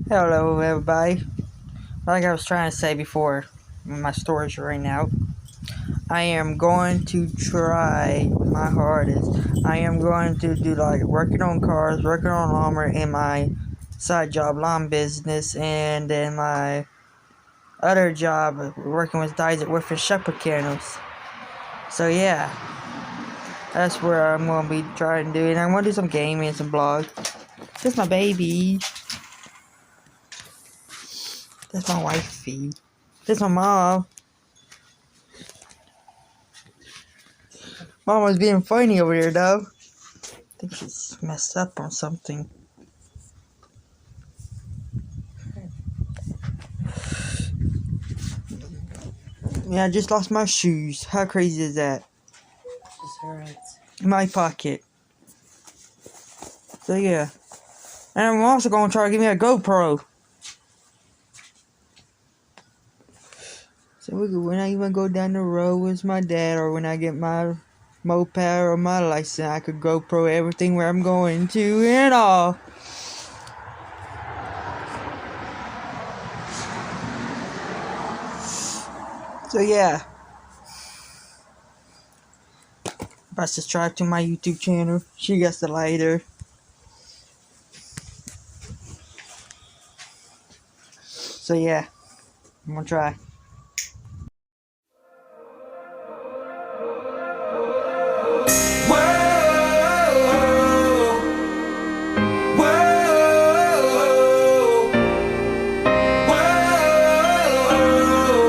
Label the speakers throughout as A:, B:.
A: Hello, everybody. Like I was trying to say before, when my storage ran out, I am going to try my hardest. I am going to do like working on cars, working on armor, and my side job, lawn business, and then my other job, working with dyes at Wolf and Shepherd Kennels. So yeah, that's where I'm going to be trying to do it. I'm going to do some gaming and some blogs. This is my baby. That's my wifey. That's my mom. Mom was being funny over there, though. I think she's messed up on something. Yeah, I just lost my shoes. How crazy is that?
B: Just hurts.
A: In my pocket. So yeah. And I'm also going to try to get me a GoPro. So when I even go down the road with my dad, or when I get my moped or my license, I could GoPro everything where I'm going to and all. So yeah. About to subscribe to my YouTube channel. She gets the lighter. So yeah. I'm gonna try.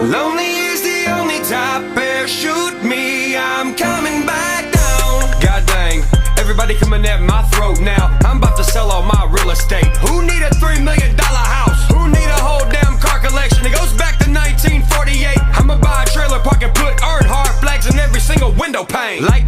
C: Lonely is the only type, parachute me, I'm coming back down. God dang, everybody coming at my throat now. I'm about to sell all my real estate. Who need a $3 million house? Who need a whole damn car collection? It goes back to 1948. I'ma buy a trailer park and put Earnhardt flags in every single window pane. Like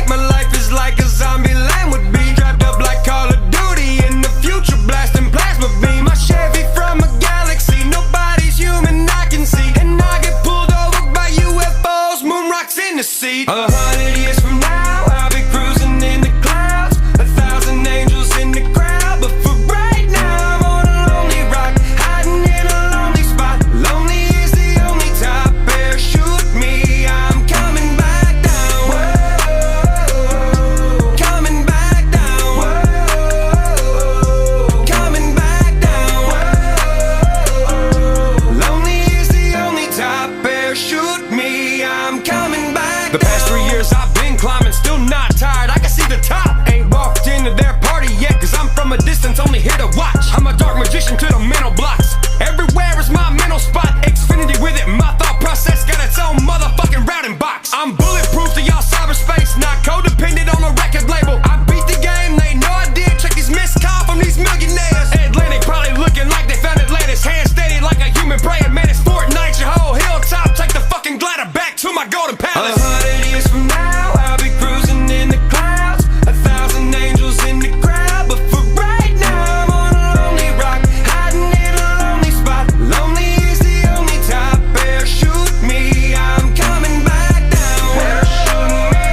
C: my life is like a zombie land would be. Strapped up like Call of Duty in the future, blasting plasma beam. My Chevy from a galaxy, nobody's human I can see. And I get pulled over by UFOs, moon rocks in the seat. 100 years from now, I'll be cruising in the clouds, 1,000 angels in the crowd. But for right now, I'm on a lonely rock, hiding in a lonely spot. Lonely is the only type, parachute me, I'm coming back down. Whoa, coming back down. Whoa, coming back down. Whoa, lonely is the only type, parachute me, I'm coming back. The past 3 years I've been climbing, still not tired, I can see the top. Ain't walked into their party yet, cause I'm from a distance, only here to watch. I'm a dark magician to the mental blocks. Everywhere is my mental spot. Xfinity with it, my thought process got its own motherfucking routing box. I'm bulletproof to y'all cyberspace, not codependent on a record label. I beat the game, they know I did. Check these missed call from these millionaires. Atlantic probably looking like they found Atlantis. Hand steady like a human praying mantis. Fortnite, your whole hilltop. Take the fucking glider back to my golden palace. 100 years from now, I'll be cruising in the clouds, 1,000 angels in the crowd. But for right now, I'm on a lonely rock, hiding in a lonely spot. Lonely is the only type, parachute me, I'm coming back down. Parachute me,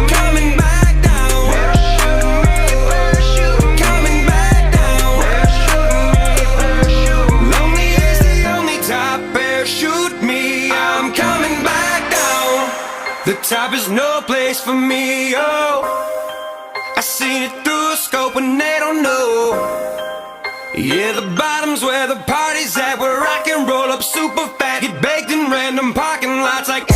C: coming back down. Parachute me, coming back down. Lonely is the only type, parachute me, I'm coming back down. The top is no place for me, oh. I seen it through a scope and they don't know. Yeah, the bottom's where the party's at, where I can roll up super fat, get baked in random parking lots like